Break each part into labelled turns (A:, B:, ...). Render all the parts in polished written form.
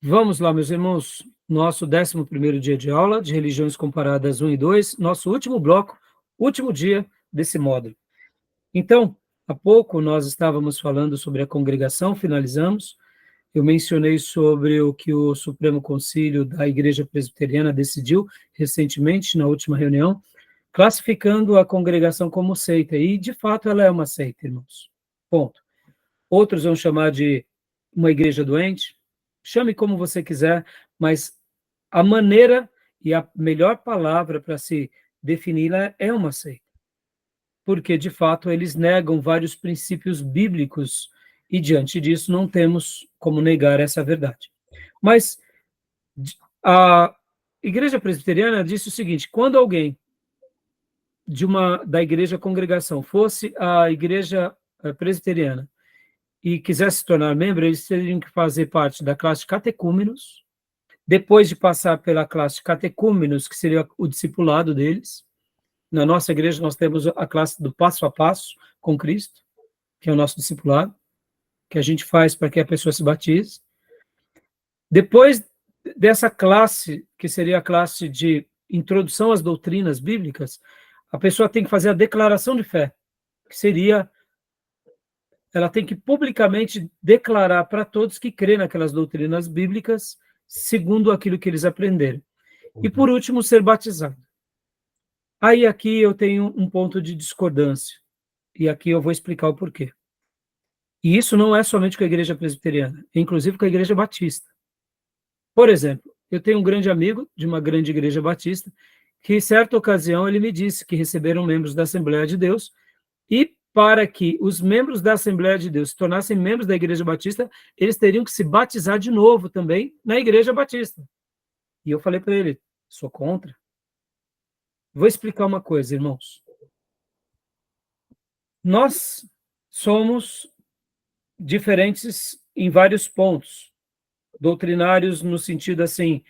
A: Vamos lá, meus irmãos, nosso 11º dia de aula de Religiões Comparadas 1 e 2, nosso último bloco, último dia desse módulo. Então, há pouco nós estávamos falando sobre a congregação, finalizamos, eu mencionei sobre o que o Supremo Concílio da Igreja Presbiteriana decidiu recentemente, na última reunião, classificando a congregação como seita, e de fato ela é uma seita, irmãos. Ponto. Outros vão chamar de uma igreja doente, chame como você quiser, mas a maneira e a melhor palavra para se defini-la é uma seita. Porque, de fato, eles negam vários princípios bíblicos e, diante disso, não temos como negar essa verdade. Mas a Igreja Presbiteriana disse o seguinte: quando alguém da igreja congregação fosse a Igreja Presbiteriana e quisesse se tornar membro, eles teriam que fazer parte da classe de catecúmenos. Depois de passar pela classe de catecúmenos, que seria o discipulado deles, na nossa igreja nós temos a classe do passo a passo com Cristo, que é o nosso discipulado, que a gente faz para que a pessoa se batize. Depois dessa classe, que seria a classe de introdução às doutrinas bíblicas, a pessoa tem que fazer a declaração de fé, que seria, ela tem que publicamente declarar para todos que crê naquelas doutrinas bíblicas, segundo aquilo que eles aprenderam. E, por último, ser batizado. Aí, aqui eu tenho um ponto de discordância, e aqui eu vou explicar o porquê. E isso não é somente com a igreja presbiteriana, é inclusive com a igreja batista. Por exemplo, eu tenho um grande amigo de uma grande igreja batista, que, em certa ocasião, ele me disse que receberam membros da Assembleia de Deus, e para que os membros da Assembleia de Deus se tornassem membros da Igreja Batista, eles teriam que se batizar de novo também na Igreja Batista. E eu falei para ele, sou contra. Vou explicar uma coisa, irmãos. Nós somos diferentes em vários pontos, doutrinários no sentido assim,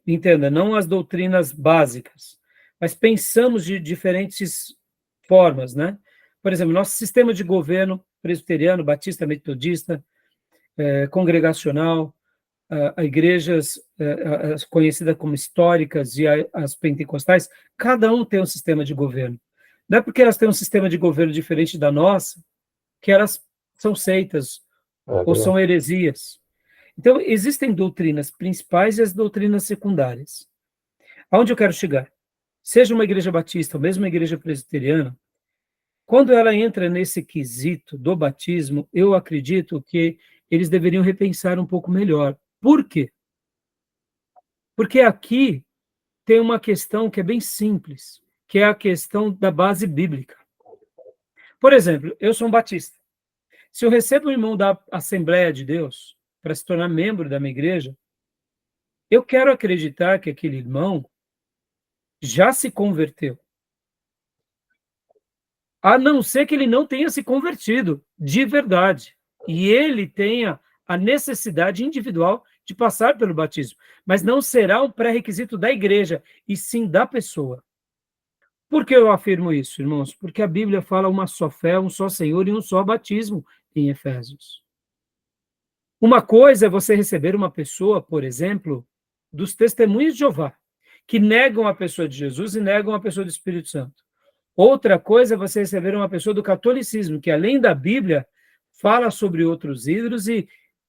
A: entenda, não as doutrinas básicas, mas pensamos de diferentes formas, né? Por exemplo, nosso sistema de governo presbiteriano, batista, metodista, congregacional, a igrejas conhecidas como históricas e as pentecostais, cada um tem um sistema de governo. Não é porque elas têm um sistema de governo diferente da nossa que elas são seitas ou são heresias. Então, existem doutrinas principais e as doutrinas secundárias. Aonde eu quero chegar? Seja uma igreja batista ou mesmo uma igreja presbiteriana, quando ela entra nesse quesito do batismo, eu acredito que eles deveriam repensar um pouco melhor. Por quê? Porque aqui tem uma questão que é bem simples, que é a questão da base bíblica. Por exemplo, eu sou um batista. Se eu recebo um irmão da Assembleia de Deus para se tornar membro da minha igreja, eu quero acreditar que aquele irmão já se converteu. A não ser que ele não tenha se convertido de verdade. E ele tenha a necessidade individual de passar pelo batismo. Mas não será um pré-requisito da igreja, e sim da pessoa. Por que eu afirmo isso, irmãos? Porque a Bíblia fala uma só fé, um só Senhor e um só batismo em Efésios. Uma coisa é você receber uma pessoa, por exemplo, dos testemunhos de Jeová, que negam a pessoa de Jesus e negam a pessoa do Espírito Santo. Outra coisa é você receber uma pessoa do catolicismo, que além da Bíblia, fala sobre outros ídolos e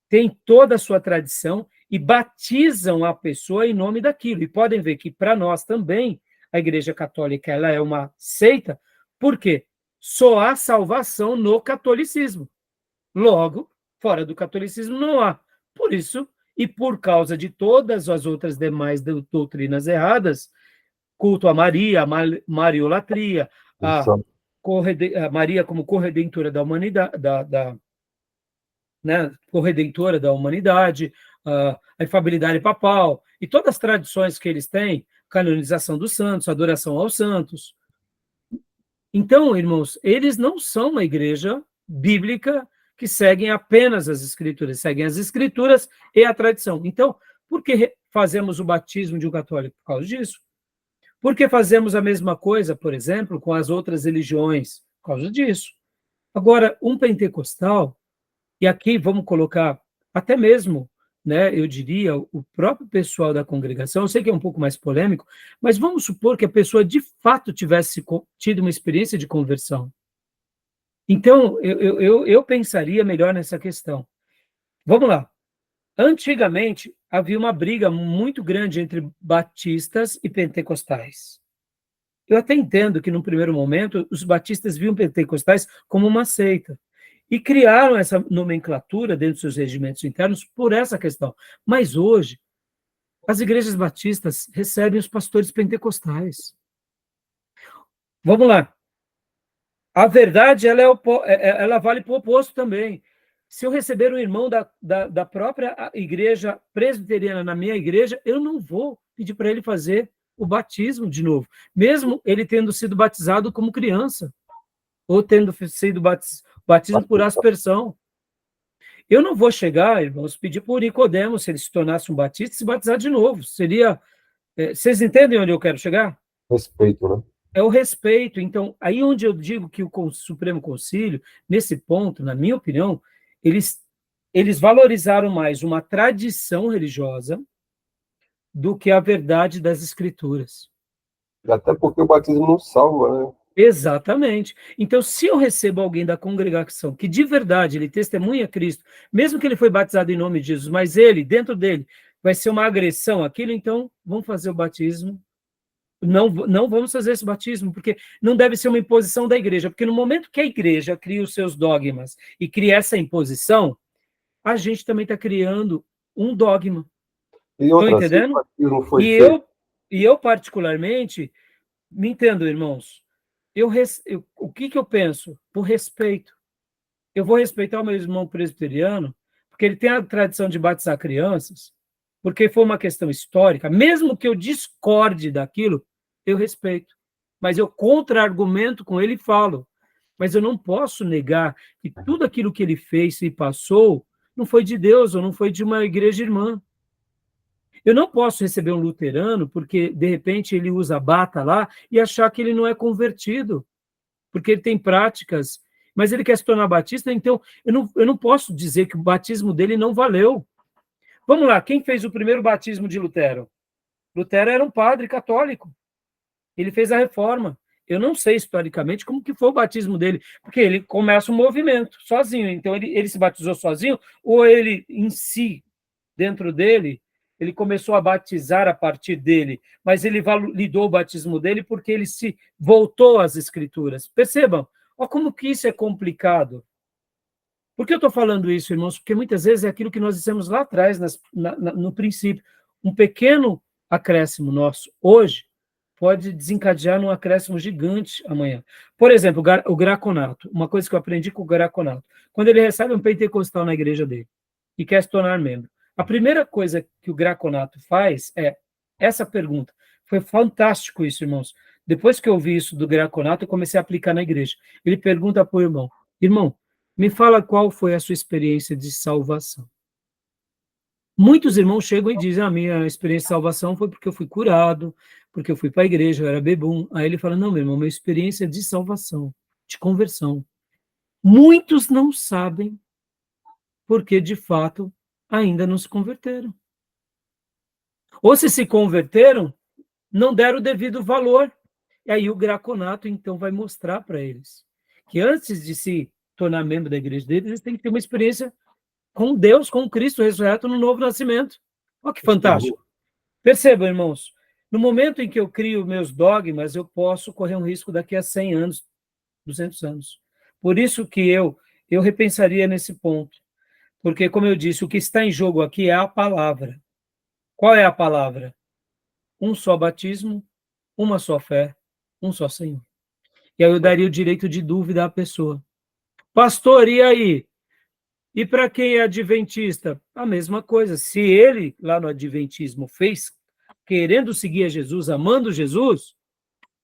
A: tem toda a sua tradição e batizam a pessoa em nome daquilo. E podem ver que, para nós também, a Igreja Católica ela é uma seita, porque só há salvação no catolicismo. Logo, fora do catolicismo não há. Por isso, e por causa de todas as outras demais doutrinas erradas, culto a Maria, a mariolatria, a Maria como corredentora da humanidade, né, corredentora da humanidade, a infabilidade papal, e todas as tradições que eles têm, canonização dos santos, adoração aos santos. Então, irmãos, eles não são uma igreja bíblica que seguem apenas as escrituras, seguem as escrituras e a tradição. Então, por que fazemos o batismo de um católico? Por causa disso. Por que fazemos a mesma coisa, por exemplo, com as outras religiões? Por causa disso. Agora, um pentecostal, e aqui vamos colocar até mesmo né, eu diria, o próprio pessoal da congregação, eu sei que é um pouco mais polêmico, mas vamos supor que a pessoa de fato tivesse tido uma experiência de conversão. Então, eu pensaria melhor nessa questão. Vamos lá. Antigamente, havia uma briga muito grande entre batistas e pentecostais. Eu até entendo que, num primeiro momento, os batistas viam pentecostais como uma seita e criaram essa nomenclatura dentro dos seus regimentos internos por essa questão. Mas hoje, as igrejas batistas recebem os pastores pentecostais. Vamos lá. A verdade, ela vale para o oposto também. Se eu receber um irmão da própria igreja presbiteriana na minha igreja, eu não vou pedir para ele fazer o batismo de novo, mesmo ele tendo sido batizado como criança, ou tendo sido batismo por aspersão. Eu não vou chegar, irmãos, pedir para o Nicodemo, se ele se tornasse um batista, se batizar de novo. Seria... Vocês entendem onde eu quero chegar?
B: Respeito, né?
A: É o respeito. Então, aí onde eu digo que o Supremo Conselho, nesse ponto, na minha opinião, eles valorizaram mais uma tradição religiosa do que a verdade das Escrituras.
B: Até porque o batismo não salva, né?
A: Exatamente. Então, se eu recebo alguém da congregação que de verdade ele testemunha Cristo, mesmo que ele foi batizado em nome de Jesus, mas ele, dentro dele, vai ser uma agressão àquilo, então vamos fazer o batismo. Não vamos fazer esse batismo, porque não deve ser uma imposição da igreja, porque no momento que a igreja cria os seus dogmas e cria essa imposição, a gente também está criando um dogma. Estão entendendo?
B: Não foi feito.
A: Eu, particularmente, me entendo, irmãos, o que eu penso? Por respeito. Eu vou respeitar o meu irmão presbiteriano, porque ele tem a tradição de batizar crianças, porque foi uma questão histórica, mesmo que eu discorde daquilo, eu respeito. Mas eu contra-argumento com ele e falo. Mas eu não posso negar que tudo aquilo que ele fez e passou não foi de Deus, ou não foi de uma igreja irmã. Eu não posso receber um luterano porque, de repente, ele usa bata lá e achar que ele não é convertido, porque ele tem práticas, mas ele quer se tornar batista, então eu não posso dizer que o batismo dele não valeu. Vamos lá, quem fez o primeiro batismo de Lutero? Lutero era um padre católico. Ele fez a reforma. Eu não sei historicamente como que foi o batismo dele, porque ele começa um movimento sozinho. Então, ele se batizou sozinho, ou ele em si, dentro dele, ele começou a batizar a partir dele, mas ele validou o batismo dele porque ele se voltou às Escrituras. Percebam, olha como que isso é complicado. Por que eu estou falando isso, irmãos? Porque muitas vezes é aquilo que nós dissemos lá atrás, no princípio. Um pequeno acréscimo nosso hoje pode desencadear num acréscimo gigante amanhã. Por exemplo, o graconato, uma coisa que eu aprendi com o graconato. Quando ele recebe um pentecostal na igreja dele e quer se tornar membro, a primeira coisa que o graconato faz é essa pergunta. Foi fantástico isso, irmãos. Depois que eu ouvi isso do graconato, eu comecei a aplicar na igreja. Ele pergunta para o irmão, irmão, me fala qual foi a sua experiência de salvação. Muitos irmãos chegam e dizem, a minha experiência de salvação foi porque eu fui curado, porque eu fui para a igreja, eu era bebum. Aí ele fala, não, meu irmão, minha experiência de salvação, de conversão. Muitos não sabem porque, de fato, ainda não se converteram. Ou se converteram, não deram o devido valor. E aí o graconato, então, vai mostrar para eles que antes de se tornar membro da igreja deles, eles têm que ter uma experiência com Deus, com Cristo ressurreto no novo nascimento. Olha que fantástico. Percebam, irmãos, no momento em que eu crio meus dogmas, eu posso correr um risco daqui a 100 anos, 200 anos. Por isso que eu repensaria nesse ponto. Porque, como eu disse, o que está em jogo aqui é a palavra. Qual é a palavra? Um só batismo, uma só fé, um só Senhor. E aí eu daria o direito de dúvida à pessoa. Pastor, e aí? E para quem é adventista? A mesma coisa. Se ele, lá no adventismo, fez querendo seguir a Jesus, amando Jesus,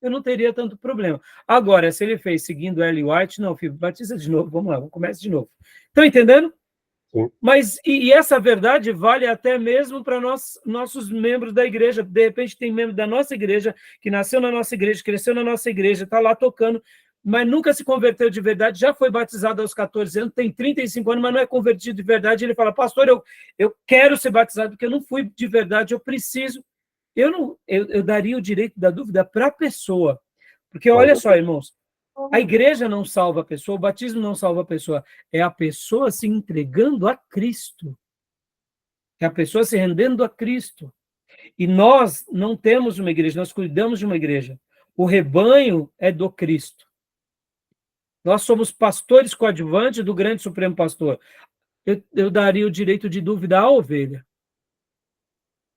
A: eu não teria tanto problema. Agora, se ele fez seguindo Ellen White, não, filho, batiza de novo, vamos lá, vamos começar de novo. Estão entendendo?
B: Sim.
A: Mas, e essa verdade vale até mesmo para nossos membros da igreja. De repente, tem membro da nossa igreja, que nasceu na nossa igreja, cresceu na nossa igreja, está lá tocando, mas nunca se converteu de verdade, já foi batizado aos 14 anos, tem 35 anos, mas não é convertido de verdade. Ele fala, pastor, eu quero ser batizado porque eu não fui de verdade, eu preciso. Eu daria o direito da dúvida para a pessoa. Porque olha só, irmãos, a igreja não salva a pessoa, o batismo não salva a pessoa, é a pessoa se entregando a Cristo. É a pessoa se rendendo a Cristo. E nós não temos uma igreja, nós cuidamos de uma igreja. O rebanho é do Cristo. Nós somos pastores coadjuvantes do grande Supremo Pastor. Eu daria o direito de dúvida à ovelha.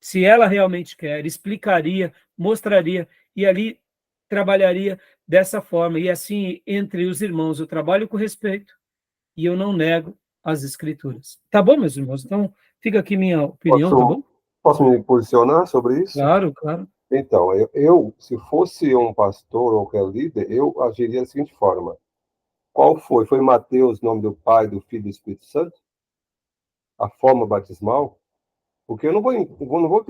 A: Se ela realmente quer, explicaria, mostraria, e ali trabalharia dessa forma. E assim, entre os irmãos, eu trabalho com respeito e eu não nego as Escrituras. Tá bom, meus irmãos? Então, fica aqui minha opinião, tá bom?
B: Posso me posicionar sobre isso?
A: Claro, claro.
B: Então, se fosse um pastor ou qualquer líder, eu agiria da seguinte forma. Qual foi? Foi Mateus, nome do Pai, do Filho e do Espírito Santo? A forma batismal? Porque eu não vou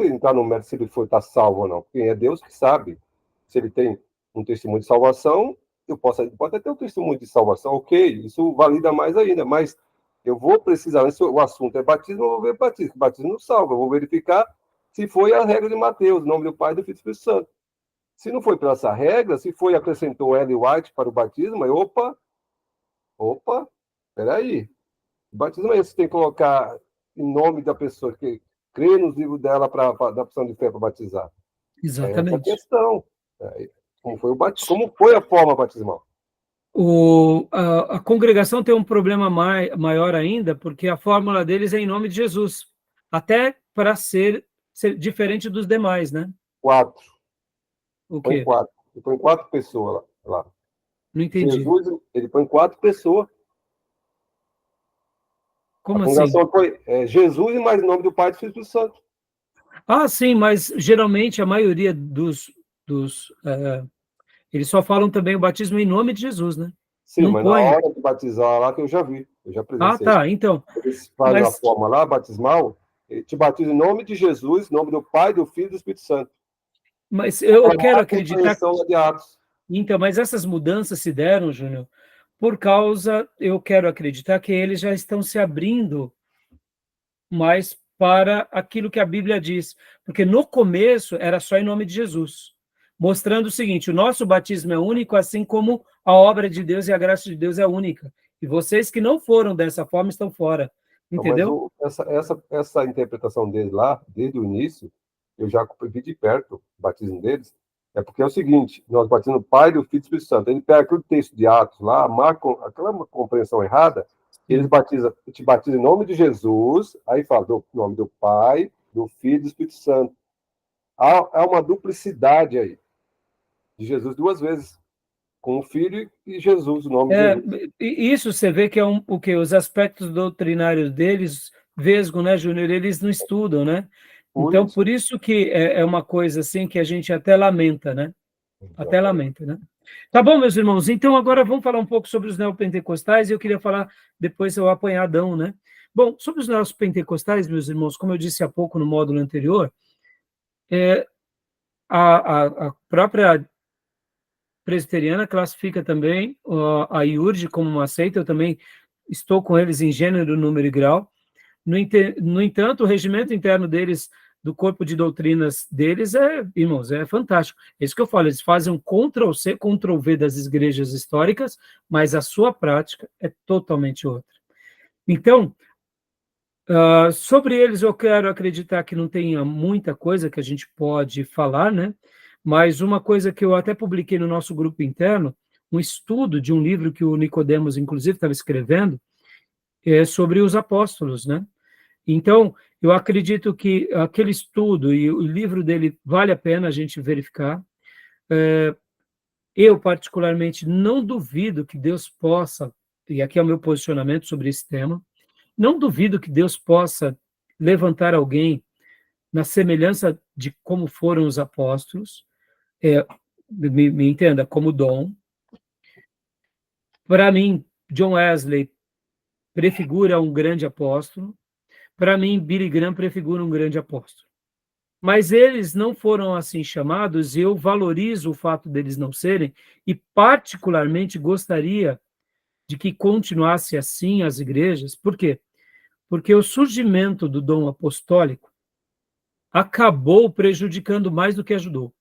B: entrar no mérito se ele está salvo ou não. Porque é Deus que sabe. Se ele tem um testemunho de salvação, pode até ter um testemunho de salvação, ok, isso valida mais ainda, mas eu vou precisar, se o assunto é batismo, eu vou ver batismo. Batismo não salva, eu vou verificar se foi a regra de Mateus, nome do Pai, do Filho e do Espírito Santo. Se não foi pela essa regra, se foi acrescentou Ellen White para o batismo, aí, opa, peraí. O batismo é esse, tem que colocar em nome da pessoa que crê nos livros dela para dar opção de fé para batizar.
A: Exatamente.
B: É essa questão. Como foi a forma batismal?
A: A congregação tem um problema maior ainda, porque a fórmula deles é em nome de Jesus, até para ser diferente dos demais, né?
B: 4.
A: O quê?
B: Ele põe 4 pessoas lá.
A: Não entendi.
B: Jesus, ele põe 4 pessoas.
A: Como
B: a
A: assim?
B: congregação foi Jesus e mais o nome do Pai e do Espírito Santo.
A: Ah, sim, mas geralmente a maioria eles só falam também o batismo em nome de Jesus, né?
B: Sim,
A: não
B: mas
A: põe.
B: Na hora de batizar lá, que eu já vi, eu já presenciei.
A: Ah, tá, então.
B: Eles fazem a forma lá, batismal, ele te batiza em nome de Jesus, em nome do Pai, do Filho e do Espírito Santo.
A: Mas eu quero acreditar...
B: De Atos.
A: Então, mas essas mudanças se deram, Júnior, por causa, eu quero acreditar que eles já estão se abrindo mais para aquilo que a Bíblia diz, porque no começo era só em nome de Jesus, mostrando o seguinte, o nosso batismo é único, assim como a obra de Deus e a graça de Deus é única, e vocês que não foram dessa forma estão fora, entendeu?
B: Mas essa interpretação deles lá, desde o início, eu já vi de perto o batismo deles, é porque é o seguinte, nós batizamos o Pai, do Filho e do Espírito Santo. Ele pega aquele texto de Atos lá, marca aquela compreensão errada, eles te batizam em nome de Jesus, aí fala do nome do Pai, do Filho e do Espírito Santo. Há uma duplicidade aí, de Jesus 2 vezes, com o Filho e Jesus, o nome de Jesus.
A: Isso você vê que é o que os aspectos doutrinários deles, vesgo, né, Júnior, eles não estudam, né? Então, por isso que é uma coisa assim que a gente até lamenta, né? Até lamenta, né? Tá bom, meus irmãos, então agora vamos falar um pouco sobre os neopentecostais, e eu queria falar depois o apanhadão, né? Bom, sobre os neopentecostais, meus irmãos, como eu disse há pouco no módulo anterior, a própria presbiteriana classifica também a IURD como uma seita, eu também estou com eles em gênero, número e grau. No entanto, o regimento interno deles, do corpo de doutrinas deles, irmãos, é fantástico. É isso que eu falo, eles fazem um Ctrl-C, Ctrl-V das igrejas históricas, mas a sua prática é totalmente outra. Então, sobre eles eu quero acreditar que não tenha muita coisa que a gente pode falar, né? Mas uma coisa que eu até publiquei no nosso grupo interno, um estudo de um livro que o Nicodemos, inclusive, estava escrevendo, sobre os apóstolos, né? Então, eu acredito que aquele estudo e o livro dele vale a pena a gente verificar. Eu, particularmente, não duvido que Deus possa, e aqui é o meu posicionamento sobre esse tema, não duvido que Deus possa levantar alguém na semelhança de como foram os apóstolos, me entenda, como dom. Para mim, John Wesley prefigura um grande apóstolo. Para mim, Billy Graham prefigura um grande apóstolo. mas eles não foram assim chamados, e eu valorizo o fato deles não serem, e particularmente gostaria de que continuasse assim as igrejas. Por quê? Porque o surgimento do dom apostólico acabou prejudicando mais do que ajudou,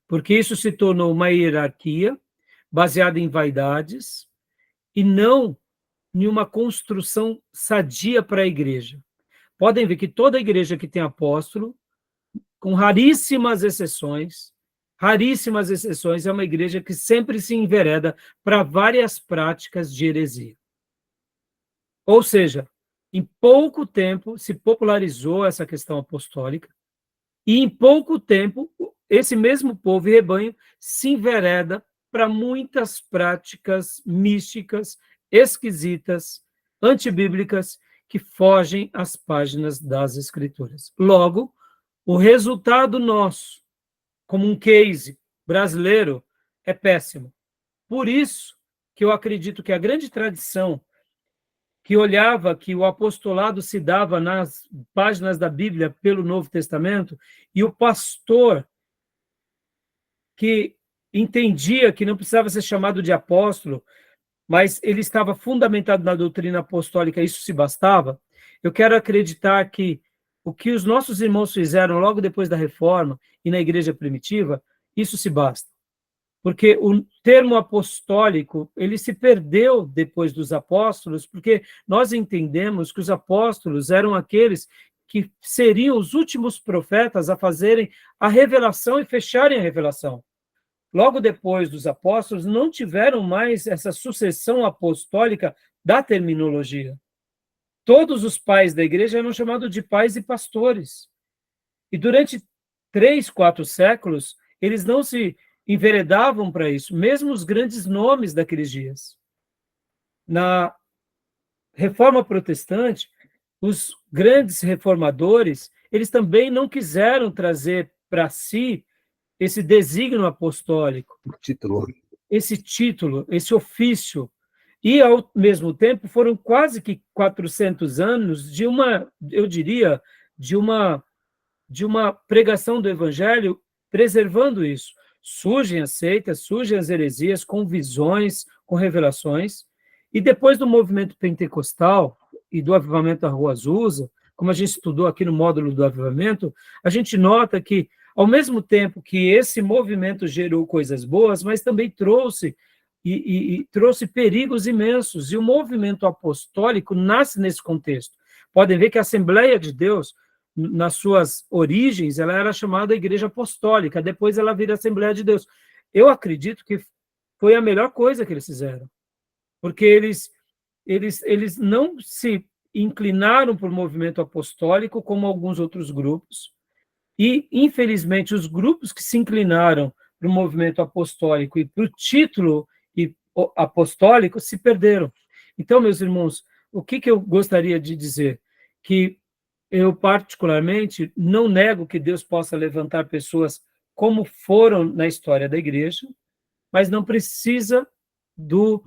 A: porque isso se tornou uma hierarquia baseada em vaidades e não em uma construção sadia para a igreja. Podem ver que toda igreja que tem apóstolo, com raríssimas exceções, é uma igreja que sempre se envereda para várias práticas de heresia. Ou seja, em pouco tempo se popularizou essa questão apostólica, e em pouco tempo esse mesmo povo e rebanho se envereda para muitas práticas místicas, esquisitas, antibíblicas, que fogem às páginas das Escrituras. Logo, o resultado nosso, como um case brasileiro, é péssimo. Por isso que eu acredito que a grande tradição que olhava que o apostolado se dava nas páginas da Bíblia pelo Novo Testamento, e o pastor que entendia que não precisava ser chamado de apóstolo, mas ele estava fundamentado na doutrina apostólica, isso se bastava. Eu quero acreditar que o que os nossos irmãos fizeram logo depois da Reforma e na igreja primitiva, isso se basta. Porque o termo apostólico, ele se perdeu depois dos apóstolos, porque nós entendemos que os apóstolos eram aqueles que seriam os últimos profetas a fazerem a revelação e fecharem a revelação. Logo depois dos apóstolos, não tiveram mais essa sucessão apostólica da terminologia. Todos os pais da igreja eram chamados de pais e pastores. E durante 3, 4 séculos, eles não se enveredavam para isso, mesmo os grandes nomes daqueles dias. Na Reforma Protestante, os grandes reformadores, eles também não quiseram trazer para si esse desígnio apostólico, esse título, esse ofício, e ao mesmo tempo foram quase que 400 anos de uma, eu diria, de uma pregação do evangelho preservando isso. Surgem as seitas, surgem as heresias com visões, com revelações, e depois do movimento pentecostal e do avivamento da Rua Azusa, como a gente estudou aqui no módulo do avivamento, a gente nota que, ao mesmo tempo que esse movimento gerou coisas boas, mas também trouxe trouxe perigos imensos, e o movimento apostólico nasce nesse contexto. Podem ver que a Assembleia de Deus, nas suas origens, ela era chamada Igreja Apostólica, depois ela vira Assembleia de Deus. Eu acredito que foi a melhor coisa que eles fizeram, porque eles não se inclinaram para o movimento apostólico como alguns outros grupos, e, infelizmente, os grupos que se inclinaram para o movimento apostólico e para o título apostólico se perderam. Então, meus irmãos, o que eu gostaria de dizer? Que eu, particularmente, não nego que Deus possa levantar pessoas como foram na história da igreja, mas não precisa do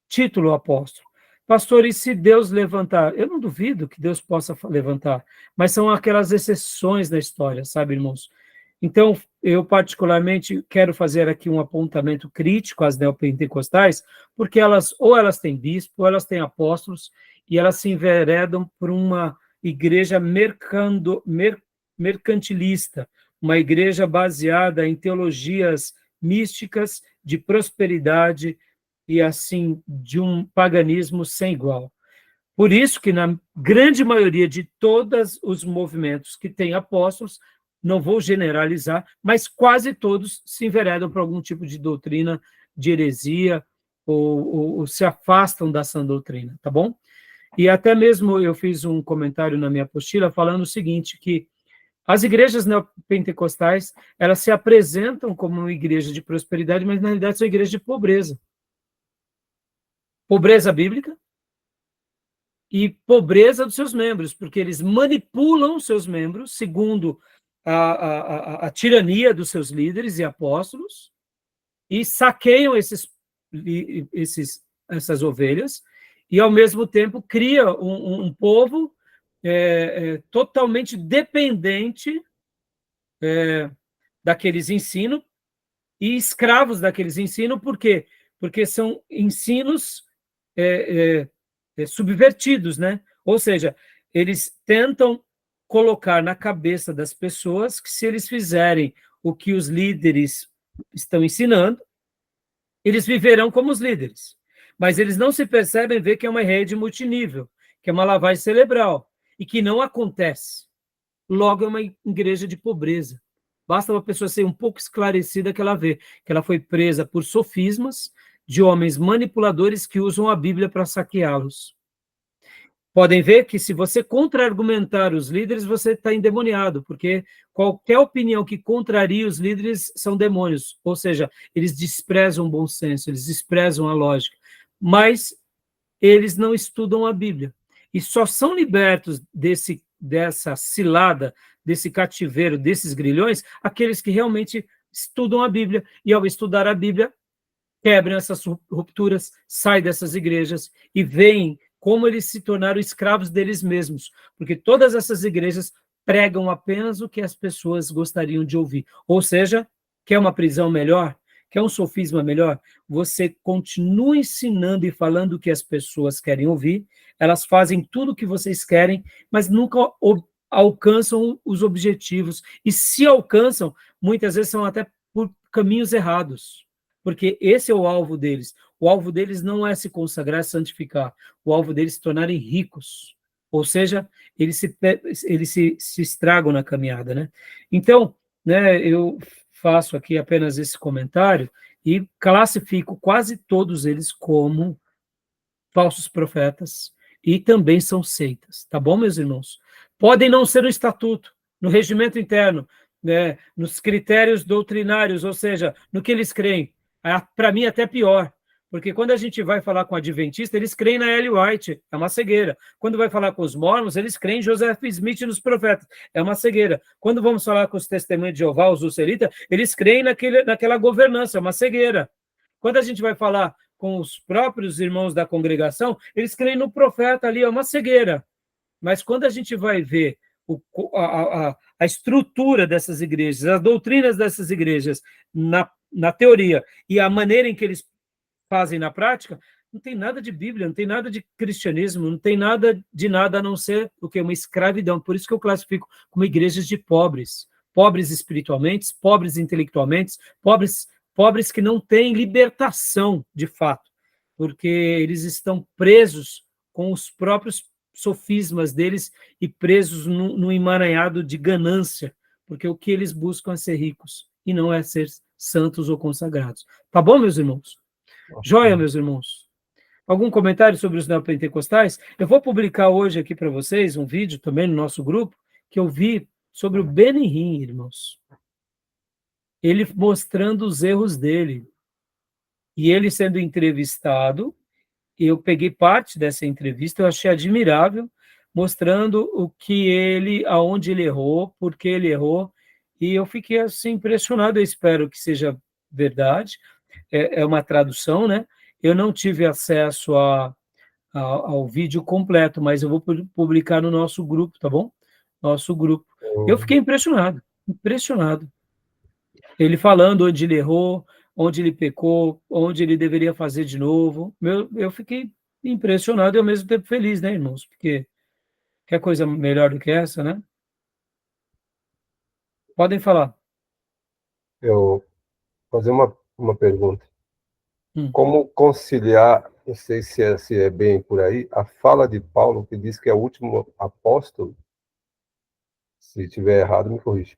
A: título apóstolo. Pastor, e se Deus levantar? Eu não duvido que Deus possa levantar, mas são aquelas exceções da história, sabe, irmãos? Então, eu particularmente quero fazer aqui um apontamento crítico às neopentecostais, porque elas têm bispo, ou elas têm apóstolos, e elas se enveredam por uma igreja mercantilista, uma igreja baseada em teologias místicas de prosperidade e, assim, de um paganismo sem igual. Por isso que, na grande maioria de todos os movimentos que têm apóstolos, não vou generalizar, mas quase todos se enveredam para algum tipo de doutrina de heresia ou se afastam da sã doutrina, tá bom? E até mesmo eu fiz um comentário na minha apostila falando o seguinte, que as igrejas neopentecostais, elas se apresentam como uma igreja de prosperidade, mas na realidade são igrejas de pobreza. Pobreza bíblica e pobreza dos seus membros, porque eles manipulam seus membros segundo a tirania dos seus líderes e apóstolos, e saqueiam essas ovelhas, e, ao mesmo tempo, cria um povo totalmente dependente daqueles ensinos e escravos daqueles ensinos. Por quê? Porque são ensinos subvertidos, né? Ou seja, eles tentam colocar na cabeça das pessoas que se eles fizerem o que os líderes estão ensinando, eles viverão como os líderes. Mas eles não se percebem ver que é uma rede multinível, que é uma lavagem cerebral, e que não acontece. Logo, é uma igreja de pobreza. Basta uma pessoa ser um pouco esclarecida que ela vê que ela foi presa por sofismas de homens manipuladores que usam a Bíblia para saqueá-los. Podem ver que, se você contra-argumentar os líderes, você está endemoniado, porque qualquer opinião que contraria os líderes são demônios, ou seja, eles desprezam o bom senso, eles desprezam a lógica, mas eles não estudam a Bíblia. E só são libertos dessa cilada, desse cativeiro, desses grilhões, aqueles que realmente estudam a Bíblia, e ao estudar a Bíblia, quebram essas rupturas, saem dessas igrejas e veem como eles se tornaram escravos deles mesmos, porque todas essas igrejas pregam apenas o que as pessoas gostariam de ouvir. Ou seja, quer uma prisão melhor? Quer um sofisma melhor? Você continua ensinando e falando o que as pessoas querem ouvir, elas fazem tudo o que vocês querem, mas nunca alcançam os objetivos. E se alcançam, muitas vezes são até por caminhos errados, porque esse é o alvo deles. O alvo deles não é se consagrar, santificar. O alvo deles é se tornarem ricos. Ou seja, eles se estragam na caminhada, né? Então, né, eu faço aqui apenas esse comentário e classifico quase todos eles como falsos profetas e também são seitas, tá bom, meus irmãos? Podem não ser no estatuto, no regimento interno, né, nos critérios doutrinários, ou seja, no que eles creem. Para mim, até pior, porque quando a gente vai falar com adventista, eles creem na Ellen White, é uma cegueira. Quando vai falar com os mormons, eles creem em Joseph Smith nos profetas, é uma cegueira. Quando vamos falar com os testemunhos de Jeová, os Luceritas, eles creem naquela governança, é uma cegueira. Quando a gente vai falar com os próprios irmãos da congregação, eles creem no profeta ali, é uma cegueira. Mas quando a gente vai ver a estrutura dessas igrejas, as doutrinas dessas igrejas na teoria e a maneira em que eles fazem na prática, não tem nada de Bíblia, não tem nada de cristianismo, não tem nada de nada a não ser o que? Uma escravidão. Por isso que eu classifico como igrejas de pobres. Pobres espiritualmente, pobres intelectualmente, pobres que não têm libertação de fato, porque eles estão presos com os próprios sofismas deles e presos num emaranhado de ganância, porque o que eles buscam é ser ricos e não é ser santos ou consagrados. Tá bom, meus irmãos? Joia, meus irmãos. Algum comentário sobre os neopentecostais? Eu vou publicar hoje aqui para vocês um vídeo também no nosso grupo que eu vi sobre o Benny Hinn, irmãos. Ele mostrando os erros dele. E ele sendo entrevistado, eu peguei parte dessa entrevista, eu achei admirável, mostrando aonde ele errou, por que ele errou, e eu fiquei assim impressionado, eu espero que seja verdade, é uma tradução, né? Eu não tive acesso ao vídeo completo, mas eu vou publicar no nosso grupo, tá bom? Nosso grupo. Eu fiquei impressionado. Ele falando onde ele errou, onde ele pecou, onde ele deveria fazer de novo. Eu fiquei impressionado e ao mesmo tempo feliz, né, irmãos? Porque quer coisa melhor do que essa, né? Podem falar.
B: Eu vou fazer uma pergunta.
A: Hum.
B: Como conciliar, não sei se é bem por aí, a fala de Paulo, que diz que é o último apóstolo, se estiver errado, me corrija.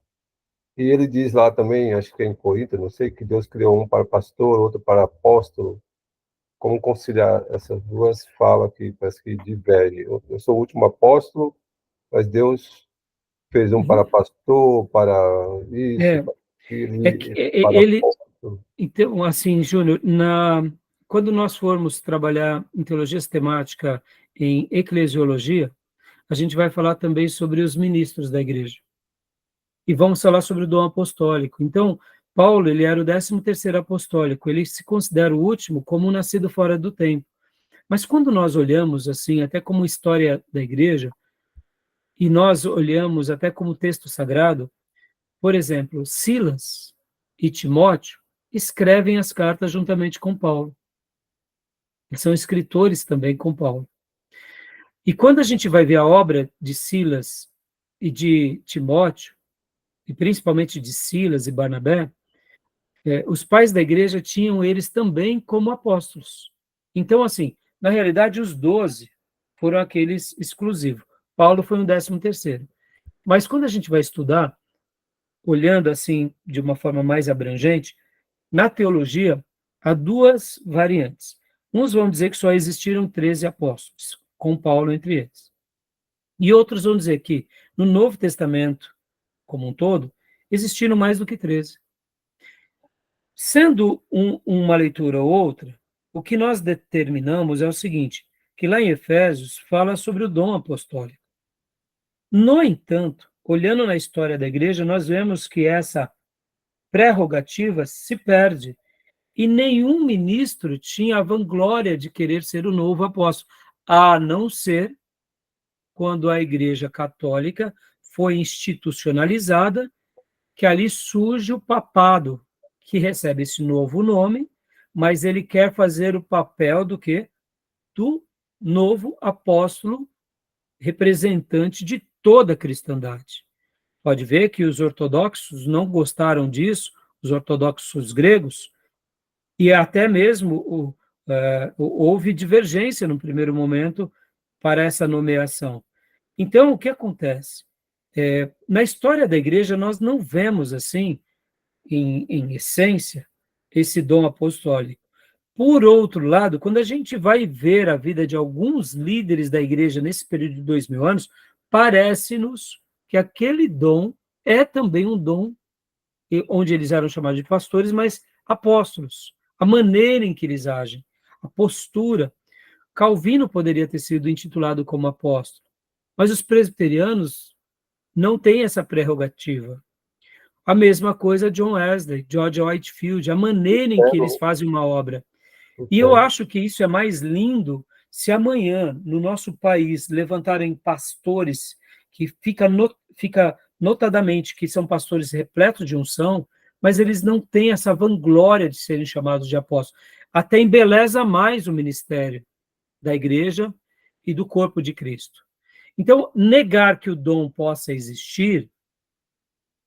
B: E ele diz lá também, acho que é em Coríntios, não sei, que Deus criou um para pastor, outro para apóstolo. Como conciliar essas duas falas que parece que divergem? Eu sou o último apóstolo, mas Deus fez um para pastor, para isso, para aquilo, para
A: Ele,
B: apóstolo.
A: então, assim, Júnior, quando nós formos trabalhar em teologia sistemática, em eclesiologia, a gente vai falar também sobre os ministros da igreja. E vamos falar sobre o dom apostólico. Então, Paulo, ele era o 13º apostólico, ele se considera o último como um nascido fora do tempo. Mas quando nós olhamos, assim, até como história da igreja, e nós olhamos até como texto sagrado, por exemplo, Silas e Timóteo escrevem as cartas juntamente com Paulo. Eles são escritores também com Paulo. E quando a gente vai ver a obra de Silas e de Timóteo, e principalmente de Silas e Barnabé, os pais da igreja tinham eles também como apóstolos. Então, assim, na realidade, os 12 foram aqueles exclusivos. Paulo foi um 13º. Mas quando a gente vai estudar, olhando assim de uma forma mais abrangente, na teologia há duas variantes. Uns vão dizer que só existiram 13 apóstolos, com Paulo entre eles. E outros vão dizer que no Novo Testamento, como um todo, existiram mais do que 13. Sendo uma leitura ou outra, o que nós determinamos é o seguinte, que lá em Efésios fala sobre o dom apostólico. No entanto, olhando na história da igreja, nós vemos que essa prerrogativa se perde e nenhum ministro tinha a vanglória de querer ser o novo apóstolo, a não ser quando a Igreja Católica foi institucionalizada, que ali surge o papado, que recebe esse novo nome, mas ele quer fazer o papel do quê? Do novo apóstolo representante de toda a cristandade. Pode ver que os ortodoxos não gostaram disso, os ortodoxos gregos, e até mesmo houve divergência no primeiro momento para essa nomeação. Então, o que acontece? Na história da igreja, nós não vemos, assim, em essência, esse dom apostólico. Por outro lado, quando a gente vai ver a vida de alguns líderes da igreja nesse período de 2000 anos, parece-nos que aquele dom é também um dom onde eles eram chamados de pastores, mas apóstolos. A maneira em que eles agem, a postura. Calvino poderia ter sido intitulado como apóstolo, mas os presbiterianos não têm essa prerrogativa. A mesma coisa John Wesley, George Whitefield, a maneira em que eles fazem uma obra. E eu acho que isso é mais lindo se amanhã, no nosso país, levantarem pastores que fica notadamente que são pastores repletos de unção, mas eles não têm essa vanglória de serem chamados de apóstolos. Até embeleza mais o ministério da igreja e do corpo de Cristo. Então, negar que o dom possa existir,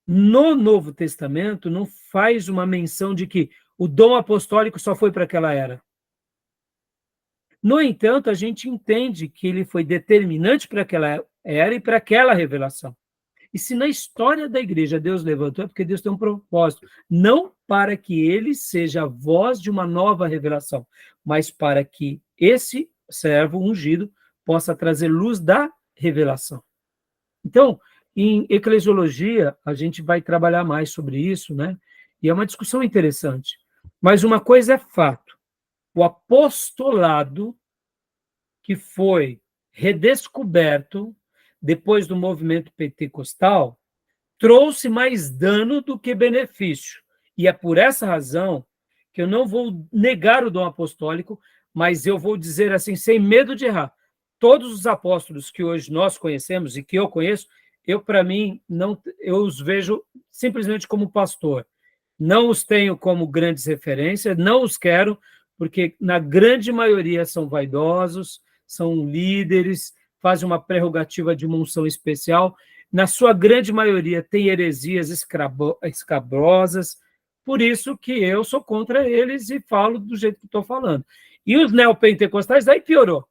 A: no Novo Testamento, não faz uma menção de que o dom apostólico só foi para aquela era. No entanto, a gente entende que ele foi determinante para aquela era e para aquela revelação. E se na história da igreja Deus levantou, é porque Deus tem um propósito, não para que ele seja a voz de uma nova revelação, mas para que esse servo ungido possa trazer luz da revelação. Então, em eclesiologia, a gente vai trabalhar mais sobre isso, né? E é uma discussão interessante. Mas uma coisa é fato, o apostolado que foi redescoberto depois do movimento pentecostal trouxe mais dano do que benefício. E é por essa razão que eu não vou negar o dom apostólico, mas eu vou dizer assim, sem medo de errar. Todos os apóstolos que hoje nós conhecemos e que eu conheço, para mim, não, eu os vejo simplesmente como pastor. Não os tenho como grandes referências, não os quero, porque na grande maioria são vaidosos, são líderes, fazem uma prerrogativa de uma unção especial. Na sua grande maioria tem heresias escabrosas, por isso que eu sou contra eles e falo do jeito que estou falando. E os neopentecostais, aí piorou,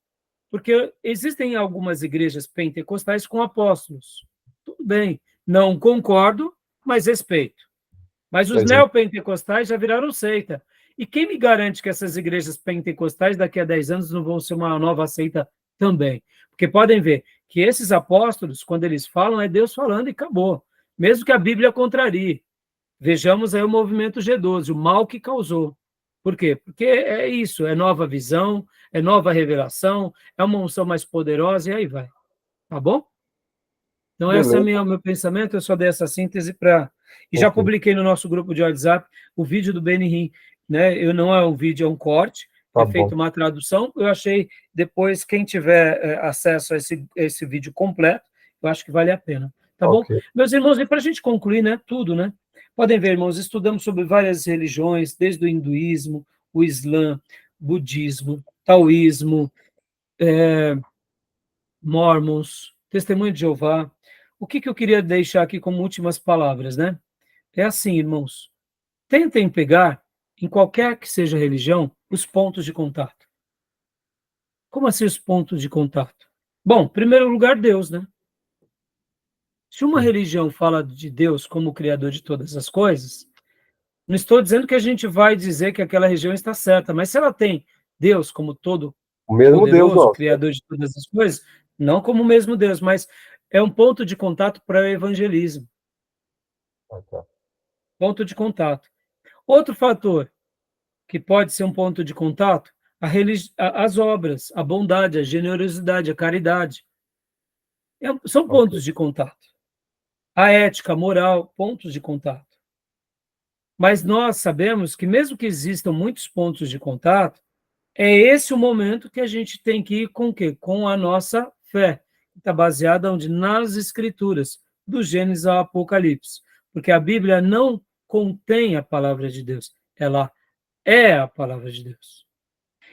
A: porque existem algumas igrejas pentecostais com apóstolos. Tudo bem, não concordo, mas respeito. Mas os neopentecostais já viraram seita. E quem me garante que essas igrejas pentecostais daqui a 10 anos não vão ser uma nova seita também? Porque podem ver que esses apóstolos, quando eles falam, é Deus falando e acabou. Mesmo que a Bíblia contrarie. Vejamos aí o movimento G12, o mal que causou. Por quê? Porque é isso, é nova visão, é nova revelação, é uma unção mais poderosa, e aí vai. Tá bom? Então, esse é o meu pensamento, eu só dei essa síntese para... E já publiquei no nosso grupo de WhatsApp o vídeo do Benny Hinn, né? Não é um vídeo, é um corte, é feito uma tradução. Eu achei, depois, quem tiver acesso a esse vídeo completo, eu acho que vale a pena. Tá bom?
B: Ok.
A: Meus irmãos, e para a gente concluir, né, tudo, né? Podem ver, irmãos, estudamos sobre várias religiões, desde o hinduísmo, o islã, budismo, taoísmo, mormons, testemunho de Jeová. O que eu queria deixar aqui como últimas palavras, né? É assim, irmãos, tentem pegar, em qualquer que seja a religião, os pontos de contato. Como assim os pontos de contato? Bom, em primeiro lugar, Deus, né? Se uma religião fala de Deus como o criador de todas as coisas, não estou dizendo que a gente vai dizer que aquela região está certa, mas se ela tem Deus como todo
B: O mesmo Deus
A: poderoso,
B: nosso, né?
A: criador de todas as coisas, não como o mesmo Deus, mas é um ponto de contato para o evangelismo,
B: Ah, tá.
A: ponto de contato. Outro fator que pode ser um ponto de contato, as obras, a bondade, a generosidade, a caridade. São
B: Ok.
A: pontos de contato. A ética, a moral, pontos de contato. Mas nós sabemos que mesmo que existam muitos pontos de contato, é esse o momento que a gente tem que ir com o quê? Com a nossa fé, que está baseada onde? Nas Escrituras, do Gênesis ao Apocalipse. Porque a Bíblia não contém a palavra de Deus, ela é a palavra de Deus.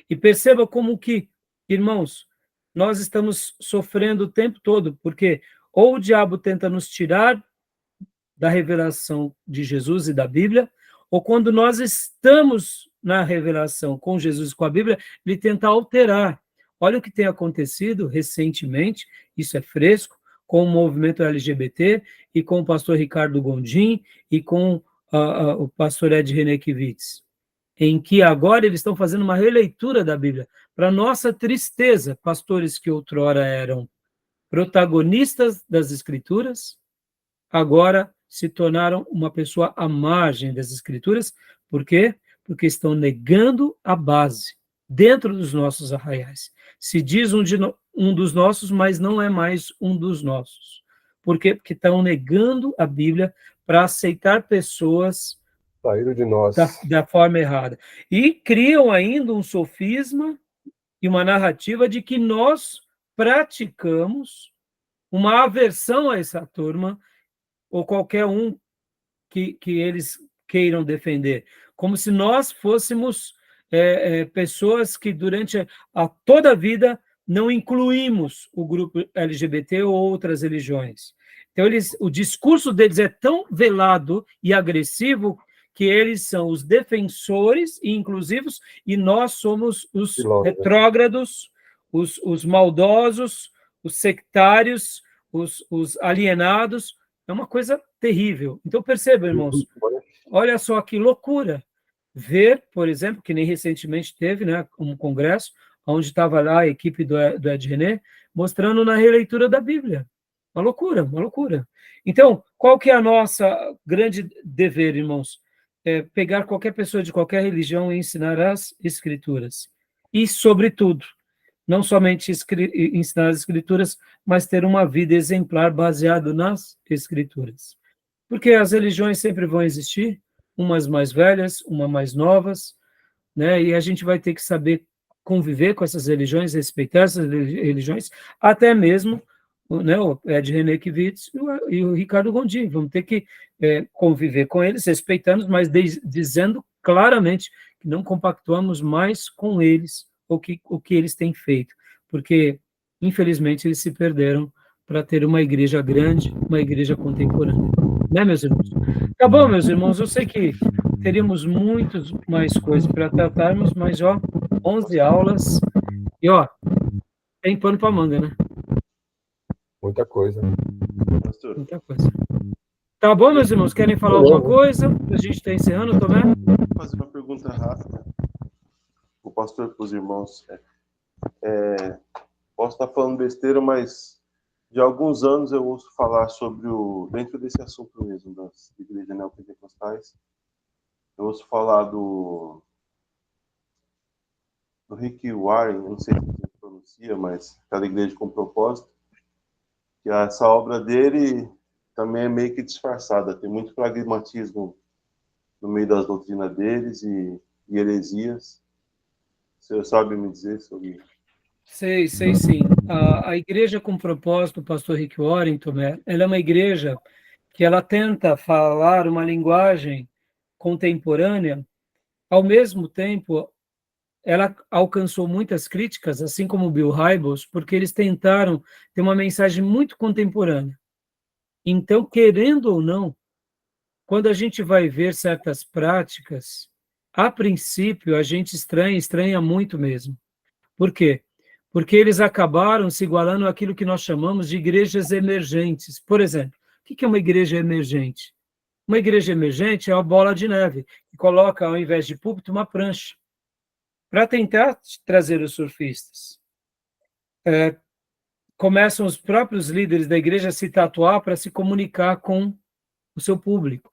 A: E perceba como que, irmãos, nós estamos sofrendo o tempo todo, porque ou o diabo tenta nos tirar da revelação de Jesus e da Bíblia, ou quando nós estamos na revelação com Jesus e com a Bíblia, ele tenta alterar. Olha o que tem acontecido recentemente, isso é fresco, com o movimento LGBT e com o pastor Ricardo Gondim e com o pastor Ed Renekiewicz, em que agora eles estão fazendo uma releitura da Bíblia. Para nossa tristeza, pastores que outrora eram protagonistas das Escrituras, agora se tornaram uma pessoa à margem das Escrituras. Por quê? Porque estão negando a base dentro dos nossos arraiais. Se diz um dos nossos, mas não é mais um dos nossos. Por quê? Porque estão negando a Bíblia para aceitar pessoas
B: Saíram de nós.
A: da forma errada. E criam ainda um sofisma e uma narrativa de que nós praticamos uma aversão a essa turma, ou qualquer um que eles queiram defender, como se nós fôssemos pessoas que durante toda a vida não incluímos o grupo LGBT ou outras religiões. Então, o discurso deles é tão velado e agressivo que eles são os defensores e inclusivos, e nós somos os retrógrados, os maldosos, os sectários, os alienados. É uma coisa terrível. Então, perceba, irmãos, olha só que loucura. Ver, por exemplo, que nem recentemente teve, né, um congresso, onde estava lá a equipe do Ed René, mostrando na releitura da Bíblia. Uma loucura, uma loucura. Então, qual que é a nossa grande dever, irmãos? É pegar qualquer pessoa de qualquer religião e ensinar as Escrituras. E, sobretudo, não somente ensinar as Escrituras, mas ter uma vida exemplar baseada nas Escrituras. Porque as religiões sempre vão existir, umas mais velhas, umas mais novas, né? E a gente vai ter que saber conviver com essas religiões, respeitar essas religiões, até mesmo, né, o Ed Renekiewicz e o Ricardo Gondim. Vamos ter que conviver com eles, respeitando, mas dizendo claramente que não compactuamos mais com eles o que eles têm feito, porque, infelizmente, eles se perderam para ter uma igreja grande, uma igreja contemporânea. Né, meus irmãos? Tá bom, meus irmãos, eu sei que teríamos muitas mais coisas para tratarmos, mas, 11 aulas, e, tem pano para manga, né?
B: Muita coisa.
A: Muita coisa. Tá bom, meus irmãos? Querem falar alguma coisa? A gente está encerrando, Tomé?
C: Vou fazer uma pergunta rápida. O pastor para os irmãos. Posso estar falando besteira, mas de alguns anos eu ouço falar sobre dentro desse assunto mesmo, das igrejas neopentecostais, eu ouço falar do Rick Warren, não sei como se pronuncia, mas aquela igreja com propósito, que essa obra dele também é meio que disfarçada, tem muito pragmatismo no meio das doutrinas deles e heresias. Você sabe me dizer sobre isso?
A: Sei sim. A igreja com propósito, o pastor Rick Warren, Tomé, ela é uma igreja que ela tenta falar uma linguagem contemporânea, ao mesmo tempo, ela alcançou muitas críticas, assim como o Bill Hybels, porque eles tentaram ter uma mensagem muito contemporânea. Então, querendo ou não, quando a gente vai ver certas práticas, a princípio a gente estranha muito mesmo. Por quê? Porque eles acabaram se igualando àquilo que nós chamamos de igrejas emergentes. Por exemplo, o que é uma igreja emergente? Uma igreja emergente é uma bola de neve, que coloca, ao invés de púlpito, uma prancha, para tentar trazer os surfistas. Começam os próprios líderes da igreja a se tatuar para se comunicar com o seu público.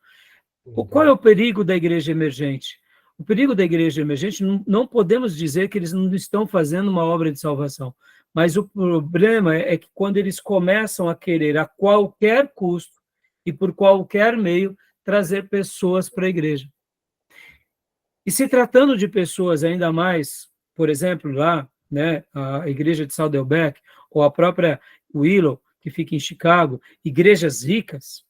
A: Qual é o perigo da igreja emergente? O perigo da igreja emergente, não podemos dizer que eles não estão fazendo uma obra de salvação, mas o problema é que quando eles começam a querer a qualquer custo e por qualquer meio trazer pessoas para a igreja. E se tratando de pessoas ainda mais, por exemplo, lá, né, a igreja de Saddleback, ou a própria Willow, que fica em Chicago, igrejas ricas,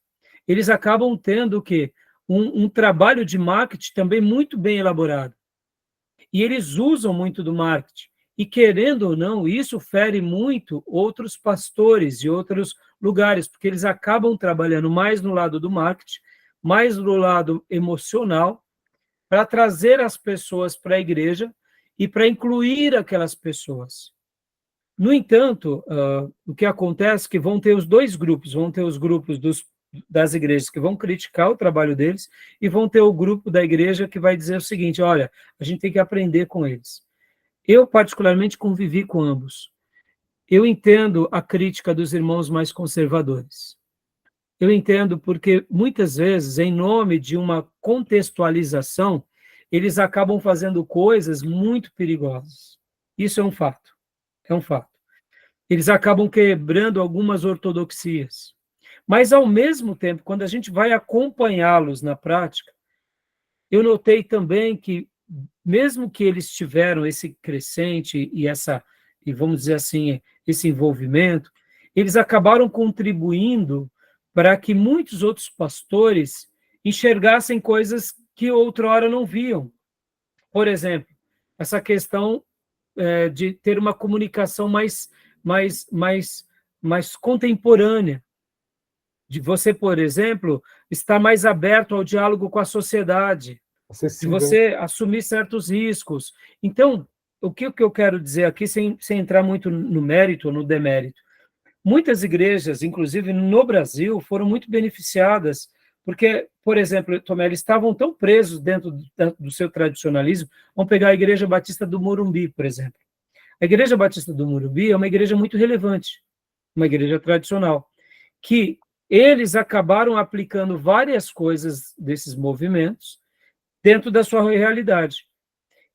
A: eles acabam tendo o quê? Um trabalho de marketing também muito bem elaborado. E eles usam muito do marketing. E, querendo ou não, isso fere muito outros pastores e outros lugares, porque eles acabam trabalhando mais no lado do marketing, mais no lado emocional, para trazer as pessoas para a igreja e para incluir aquelas pessoas. No entanto, o que acontece é que vão ter os dois grupos, vão ter os grupos das igrejas que vão criticar o trabalho deles e vão ter o grupo da igreja que vai dizer o seguinte, olha, a gente tem que aprender com eles. Eu, particularmente, convivi com ambos. Eu entendo a crítica dos irmãos mais conservadores. Eu entendo porque, muitas vezes, em nome de uma contextualização, eles acabam fazendo coisas muito perigosas. Isso é um fato. É um fato. Eles acabam quebrando algumas ortodoxias. Mas, ao mesmo tempo, quando a gente vai acompanhá-los na prática, eu notei também que, mesmo que eles tiveram esse crescente e vamos dizer assim, esse envolvimento, eles acabaram contribuindo para que muitos outros pastores enxergassem coisas que outrora não viam. Por exemplo, essa questão de ter uma comunicação mais contemporânea, de você, por exemplo, estar mais aberto ao diálogo com a sociedade,
B: Acessível.
A: de você assumir certos riscos. Então, o que eu quero dizer aqui, sem entrar muito no mérito ou no demérito, muitas igrejas, inclusive no Brasil, foram muito beneficiadas, porque, por exemplo, Tomé, eles estavam tão presos dentro do seu tradicionalismo. Vamos pegar a Igreja Batista do Morumbi, por exemplo. A Igreja Batista do Morumbi é uma igreja muito relevante, uma igreja tradicional, que eles acabaram aplicando várias coisas desses movimentos dentro da sua realidade.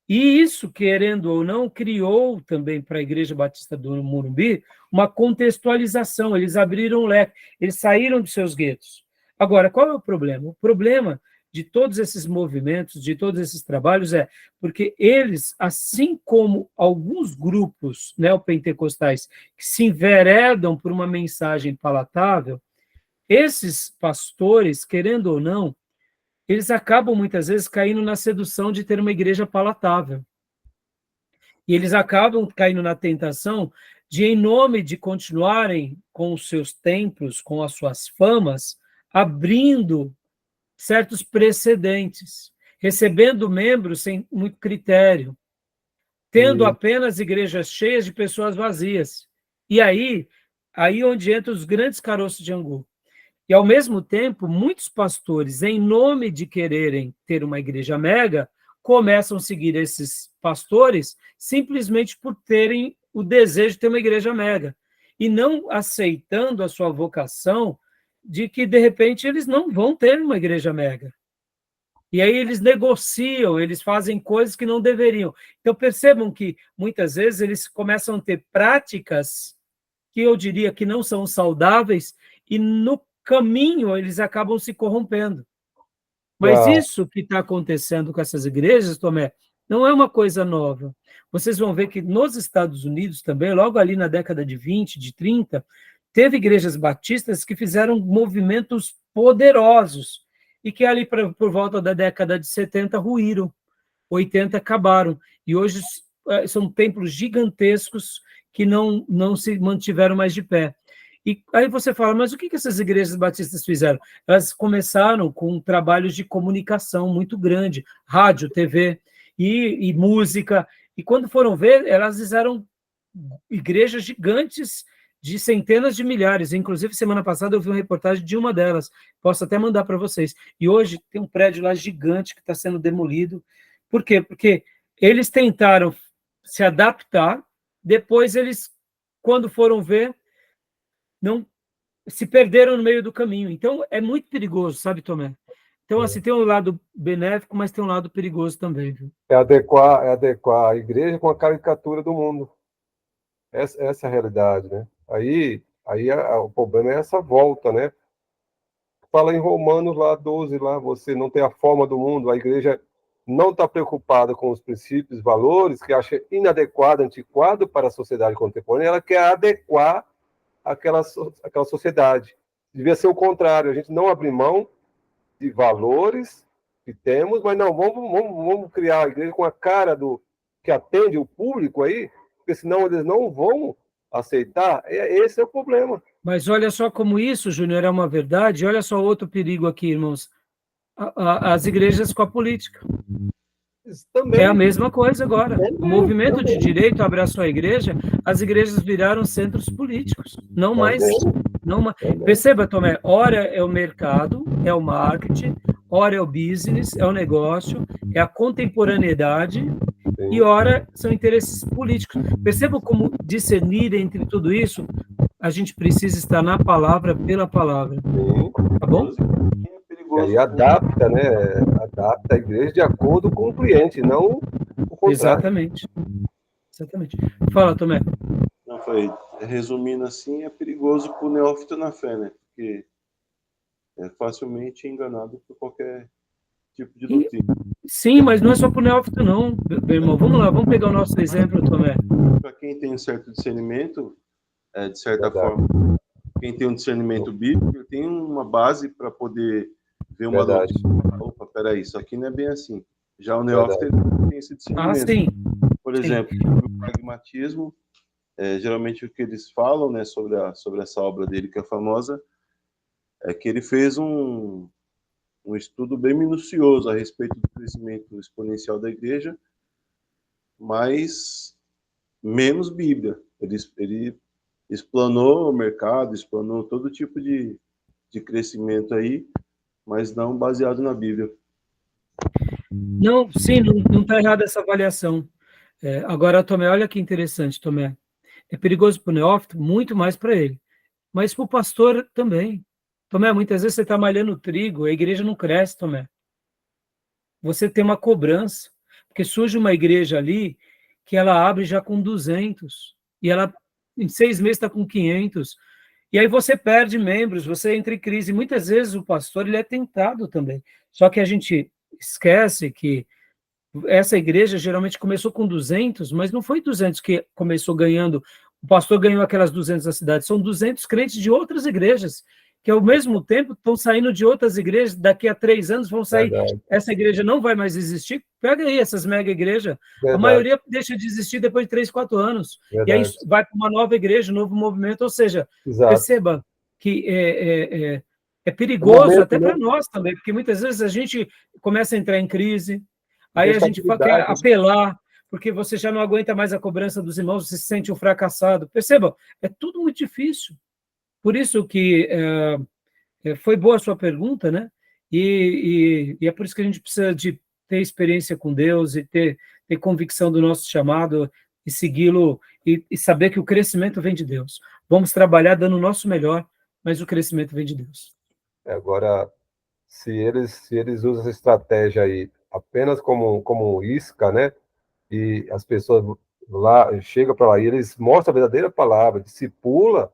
A: E isso, querendo ou não, criou também para a Igreja Batista do Morumbi uma contextualização. Eles abriram o leque, eles saíram dos seus guetos. Agora, qual é o problema? O problema de todos esses movimentos, de todos esses trabalhos, é porque eles, assim como alguns grupos neopentecostais que se enveredam por uma mensagem palatável, esses pastores, querendo ou não, eles acabam muitas vezes caindo na sedução de ter uma igreja palatável. E eles acabam caindo na tentação de, em nome de continuarem com os seus templos, com as suas famas, abrindo certos precedentes, recebendo membros sem muito critério, tendo apenas igrejas cheias de pessoas vazias. E aí onde entram os grandes caroços de angu. E, ao mesmo tempo, muitos pastores, em nome de quererem ter uma igreja mega, começam a seguir esses pastores simplesmente por terem o desejo de ter uma igreja mega, e não aceitando a sua vocação de que, de repente, eles não vão ter uma igreja mega. E aí eles negociam, eles fazem coisas que não deveriam. Então, percebam que, muitas vezes, eles começam a ter práticas que eu diria que não são saudáveis, e no caminho eles acabam se corrompendo. Mas isso que está acontecendo com essas igrejas, Tomé, Não é uma coisa nova. Vocês vão ver que nos Estados Unidos também, logo ali na década de 20, de 30, teve igrejas batistas que fizeram movimentos poderosos e que ali por volta da década de 70 ruíram, 80 acabaram. E hoje são templos gigantescos que não se mantiveram mais de pé. E aí você fala, mas o que essas igrejas batistas fizeram? Elas começaram com trabalhos de comunicação muito grande, rádio, TV e música. E quando foram ver, elas fizeram igrejas gigantes de centenas de milhares. Inclusive, semana passada eu vi uma reportagem de uma delas. Posso até mandar para vocês. E hoje tem um prédio lá gigante que está sendo demolido. Por quê? Porque eles tentaram se adaptar, depois eles, quando foram ver, não se perderam no meio do caminho. Então, é muito perigoso, sabe, Tomé? Então, assim, tem um lado benéfico, mas tem um lado perigoso também, viu?
B: É adequar a igreja com a caricatura do mundo. Essa é a realidade, né? O problema é essa volta, né? Fala em Romanos lá 12, lá, você não tem a forma do mundo, a igreja não está preocupada com os princípios, valores, que acha inadequado, antiquado para a sociedade contemporânea, ela quer adequar aquela sociedade. Devia ser o contrário, a gente não abrir mão de valores que temos, mas não, vamos criar a igreja com a cara que atende o público aí, porque senão eles não vão aceitar. Esse é o problema.
A: Mas olha só como isso, Júnior, é uma verdade. Olha só outro perigo aqui, irmãos. As igrejas com a política.
B: Também.
A: É a mesma coisa agora. O movimento de direito abraçou a igreja, as igrejas viraram centros políticos. Não mais. Perceba, Tomé, ora é o mercado, é o marketing, ora é o business, é o negócio, é a contemporaneidade, e ora são interesses políticos. Perceba como discernir entre tudo isso, a gente precisa estar na palavra, pela palavra. Tá bom?
B: E aí adapta, né? Adapta a igreja de acordo com o cliente, não o contrário.
A: Exatamente. Fala, Tomé.
C: Não, foi, resumindo assim, é perigoso para o neófito na fé, né? Porque é facilmente enganado por qualquer tipo de doutrina.
A: Sim, mas não é só para o neófito, não, meu irmão. Vamos lá, vamos pegar o nosso exemplo, Tomé.
C: Para quem tem um certo discernimento, de certa forma, quem tem um discernimento bíblico, tem uma base para poder ver uma doutrina. Opa, peraí, isso aqui não é bem assim. Já o neófito tem esse discernimento.
A: Ah, sim.
C: Por exemplo, o pragmatismo, geralmente o que eles falam, né, sobre essa obra dele que é famosa, é que ele fez um estudo bem minucioso a respeito do crescimento exponencial da igreja, mas menos Bíblia. Ele explanou o mercado, explanou todo tipo de crescimento aí, mas não baseado na Bíblia.
A: Não, sim, não está errada essa avaliação. Agora, Tomé, olha que interessante, Tomé. É perigoso para o neófito, muito mais para ele. Mas para o pastor também. Tomé, muitas vezes você está malhando trigo, a igreja não cresce, Tomé. Você tem uma cobrança, porque surge uma igreja ali que ela abre já com 200, e ela em 6 meses está com 500, e aí você perde membros, você entra em crise. Muitas vezes o pastor ele é tentado também. Só que a gente esquece que essa igreja geralmente começou com 200, mas não foi 200 que começou ganhando, o pastor ganhou aquelas 200 da cidade, são 200 crentes de outras igrejas, que ao mesmo tempo estão saindo de outras igrejas, daqui a 3 anos vão sair, essa igreja não vai mais existir, pega aí essas mega igrejas, a maioria deixa de existir depois de 3, 4 anos, e aí vai para uma nova igreja, um novo movimento, ou seja, perceba que é perigoso até para nós também, porque muitas vezes a gente começa a entrar em crise, aí a gente quer apelar, porque você já não aguenta mais a cobrança dos irmãos, você se sente um fracassado. Perceba, é tudo muito difícil. Por isso que foi boa a sua pergunta, né? E é por isso que a gente precisa de ter experiência com Deus e ter convicção do nosso chamado e segui-lo e saber que o crescimento vem de Deus. Vamos trabalhar dando o nosso melhor, mas o crescimento vem de Deus.
B: Agora, se eles usam essa estratégia aí apenas como isca, né? E as pessoas lá chegam para lá e eles mostram a verdadeira palavra, discipula,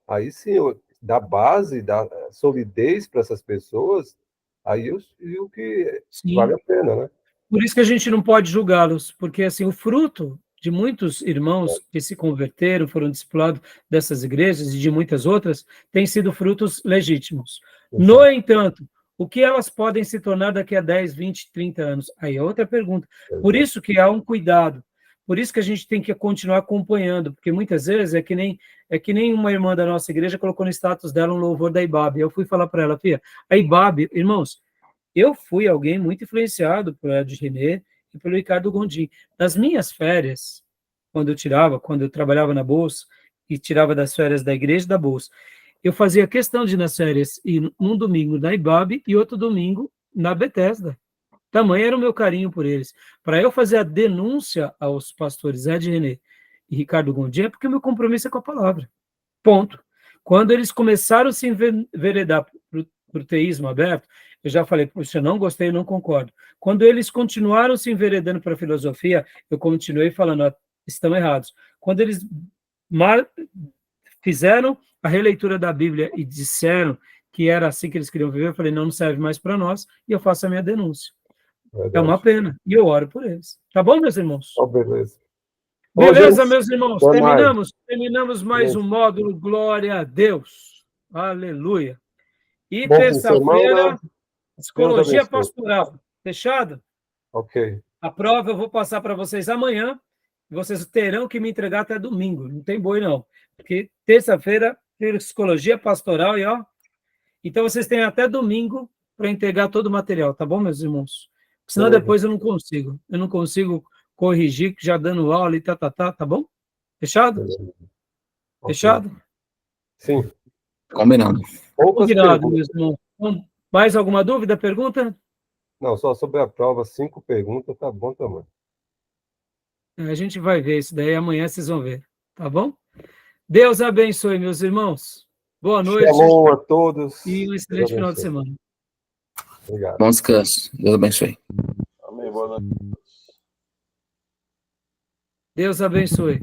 B: aí sim, dá base, dá solidez para essas pessoas, aí o que
A: Sim.
B: vale a pena, né?
A: Por isso que a gente não pode julgá-los, porque assim, o fruto de muitos irmãos que se converteram, foram discipulados dessas igrejas e de muitas outras, tem sido frutos legítimos. No entanto, o que elas podem se tornar daqui a 10, 20, 30 anos? Aí é outra pergunta. Por isso que há um cuidado. Por isso que a gente tem que continuar acompanhando, porque muitas vezes é que nem uma irmã da nossa igreja colocou no status dela um louvor da IBAB. Eu fui falar para ela, filha, a IBAB, irmãos, eu fui alguém muito influenciado por Ed René e pelo Ricardo Gondim. Nas minhas férias, quando eu trabalhava na Bolsa e tirava das férias da igreja e da Bolsa, eu fazia questão de ir nas férias e um domingo na IBAB e outro domingo na Bethesda. Tamanho era o meu carinho por eles. Para eu fazer a denúncia aos pastores Ed René e Ricardo Gondim, é porque o meu compromisso é com a palavra. Ponto. Quando eles começaram a se enveredar para o teísmo aberto, eu já falei, puxa, eu não gostei, não concordo. Quando eles continuaram se enveredando para a filosofia, eu continuei falando, estão errados. Quando eles fizeram a releitura da Bíblia e disseram que era assim que eles queriam viver, eu falei, não serve mais para nós, e eu faço a minha denúncia.
B: Verdade.
A: É uma pena, e eu oro por eles. Tá bom, meus irmãos?
B: Beleza.
A: Beleza, meus irmãos,
B: terminamos.
A: Terminamos mais um módulo, glória a Deus. Aleluia. E
B: Bom
A: terça-feira, psicologia pastoral. Fechado?
B: Ok.
A: A prova eu vou passar para vocês amanhã, e vocês terão que me entregar até domingo, não tem boi não, porque terça-feira, psicologia pastoral, e ó, então vocês têm até domingo para entregar todo o material, tá bom, meus irmãos? Senão depois eu não consigo corrigir, já dando aula e tá bom? Fechado? Fechado?
B: Okay. Sim.
D: Combinado.
A: Combinado, meus irmãos. Mais alguma dúvida, pergunta?
B: Não, só sobre a prova, 5 perguntas, tá bom tamanho.
A: A gente vai ver isso daí, amanhã vocês vão ver, tá bom? Deus abençoe, meus irmãos. Boa noite.
B: Shalom a todos.
A: E um excelente final de semana.
B: Obrigado.
D: Bom descanso. Deus abençoe.
C: Amém. Boa noite.
A: Deus abençoe.